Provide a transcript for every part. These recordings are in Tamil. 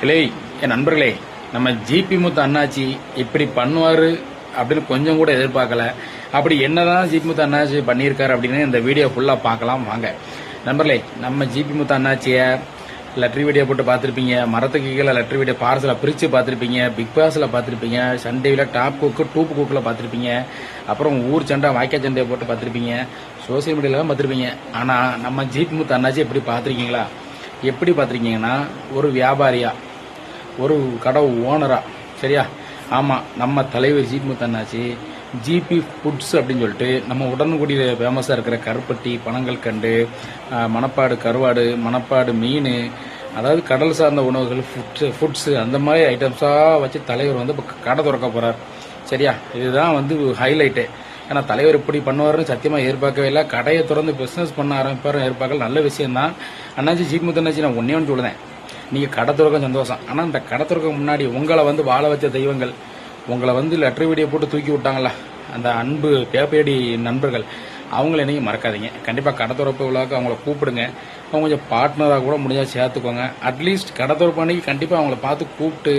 இல்லை என் நண்பர்களே, நம்ம ஜிபி முத்து அண்ணாச்சி இப்படி பண்ணுவாரு அப்படின்னு கொஞ்சம் கூட எதிர்பார்க்கல. அப்படி என்னதான் ஜிபி முத்து அண்ணாச்சி பண்ணியிருக்காரு அப்படின்னு இந்த வீடியோ ஃபுல்லா பார்க்கலாம் வாங்க. நண்பர்களே, நம்ம ஜிபி முத்து அண்ணாச்சிய லெட்டரி வீடியோ போட்டு பார்த்துருப்பீங்க, மரத்துக்கு கீழே லெட்டரி வீடியோ பார்சலை பிரித்து பார்த்துருப்பீங்க, பிக் பாஸில் பார்த்துருப்பீங்க, சன் டிவியில் டாப் குக்கு டூப் குக்கில் பார்த்துருப்பீங்க, அப்புறம் ஊர் சண்டை வாய்க்கா சண்டையை போட்டு பார்த்துருப்பீங்க, சோசியல் மீடியாவில் தான் பார்த்துருப்பீங்க. ஆனால் நம்ம ஜிபி முத்து அண்ணாச்சி எப்படி பார்த்துருக்கீங்களா? எப்படி பார்த்துருக்கீங்கன்னா, ஒரு வியாபாரியா, ஒரு கடை ஓனரா, சரியா? ஆமாம், நம்ம தலைவர் ஜிபி முத்து அண்ணாச்சி ஜிபி ஃபுட்ஸ் அப்படின்னு சொல்லிட்டு நம்ம உடனுக்குடியில் ஃபேமஸாக இருக்கிற கருப்பட்டி, பனங்கள் கண்டு, மணப்பாடு கருவாடு, மணப்பாடு மீன், அதாவது கடல் சார்ந்த உணவுகள், ஃபுட்ஸு அந்த மாதிரி ஐட்டம்ஸாக வச்சு தலைவர் வந்து இப்போ கடை திறக்க போகிறார். சரியா? இதுதான் வந்து ஹைலைட்டு. ஏன்னா தலைவர் இப்படி பண்ணுவாருன்னு சத்தியமாக எதிர்பார்க்கவே இல்லை. கடையை திறந்து பிஸ்னஸ் பண்ண ஆரம்பிப்பாரு எதிர்பார்க்கல. நல்ல விஷயம்தான். அண்ணாச்சி ஜிபி முத்து அண்ணாச்சி, நான் ஒன்றே ஒன்று சொல்லுதேன், நீங்கள் கடை திறக்க சந்தோஷம். ஆனால் இந்த கடை திறக்க முன்னாடி உங்களை வந்து வாழ வச்ச தெய்வங்கள், உங்களை வந்து லெட்டர் வீடியோ போட்டு தூக்கி விட்டாங்களா அந்த அன்பு பேப்பேடி நண்பர்கள், அவங்கள என்னையும் மறக்காதீங்க. கண்டிப்பாக கடை திறப்பு விழாவுக்கு அவங்கள கூப்பிடுங்க. அவங்க கொஞ்சம் பார்ட்னராக கூட முடிஞ்சால் சேர்த்துக்கோங்க. அட்லீஸ்ட் கடை திறப்பு அன்னைக்கு கண்டிப்பாக அவங்கள பார்த்து கூப்பிட்டு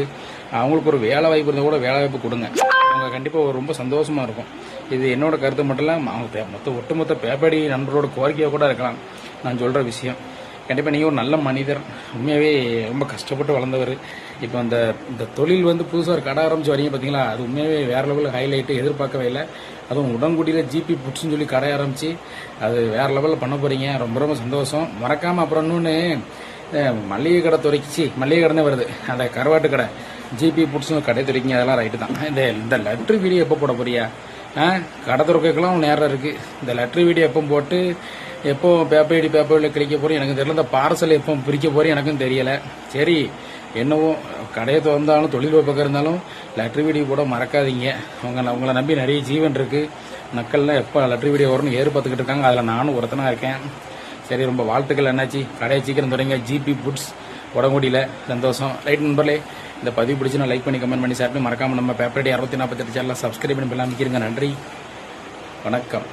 அவங்களுக்கு ஒரு வேலை வாய்ப்பு இருந்தால் கூட வேலை வாய்ப்பு கொடுங்க. அவங்க கண்டிப்பாக ரொம்ப சந்தோஷமாக இருக்கும். இது என்னோட கருத்து மட்டும் இல்லை, அவங்க ஒட்டுமொத்த பேப்பேடி நண்பரோட கோரிக்கையாக கூட இருக்கலாம் நான் சொல்கிற விஷயம். கண்டிப்பாக நீங்கள் ஒரு நல்ல மனிதர், உண்மையாகவே ரொம்ப கஷ்டப்பட்டு வளர்ந்தவர். இப்போ இந்த தொழில் வந்து புதுசாக ஒரு கடை ஆரம்பிச்சு வரீங்க பார்த்தீங்களா, அது உண்மையாகவே வேறு லெவலில் ஹைலைட்டு, எதிர்பார்க்கவே இல்லை. அதுவும் உடன்குடியில் ஜிபி புட்ஸ்ன்னு சொல்லி கடை ஆரம்பித்து அது வேறு லெவலில் பண்ண போகிறீங்க. ரொம்ப ரொம்ப சந்தோஷம். மறக்காமல் அப்புறம் இன்னொன்று, மளிகை கடை மளிகை கடை வருது, அந்த கருவாட்டு கடை ஜிபி புட்ஸ்னு கடை துறைக்கிங்க, அதெல்லாம் ரைட்டு தான். இந்த லெட்ரு வீடியோ எப்போ போட போறியா? கடை துறக்கலாம் நேரம் இருக்குது. இந்த லெட்ரு வீடியோ எப்போ போட்டு எப்போ பேப்பரில் கிடைக்க போகிறோம் எனக்கு தெரியல. இந்த பார்சல் எப்போ பிரிக்க போகிறேன் எனக்கும் தெரியலை. சரி, என்னவோ கடையை திறந்தாலும் தொழில் பக்கம் இருந்தாலும் லெட்ரு வீடியோ போட மறக்காதீங்க. உங்களை நம்பி நிறைய ஜீவன் இருக்குது. மக்கள்லாம் எப்போ லெட்ரு வீடியோ வரும்னு எதிர்பார்த்துக்கிட்டு இருக்காங்க. அதில் நானும் ஒருத்தனாக இருக்கேன். சரி, ரொம்ப வாழ்த்துக்கள் என்னாச்சு. கடையை சீக்கிரம் தொடங்க. ஜிபி ஃபுட்ஸ் உடம்புடியில் சந்தோஷம். ரைட் நண்பர்களே, இந்த பதிவு பிடிச்சுன்னா லைக் பண்ணி கமெண்ட் பண்ணி ஷேர் பண்ணி மறக்காமல் நம்ம பேப்பரடி 648 சேனலில் சப்ஸ்கிரைப் பண்ணி அமைக்கிறீங்க. நன்றி, வணக்கம்.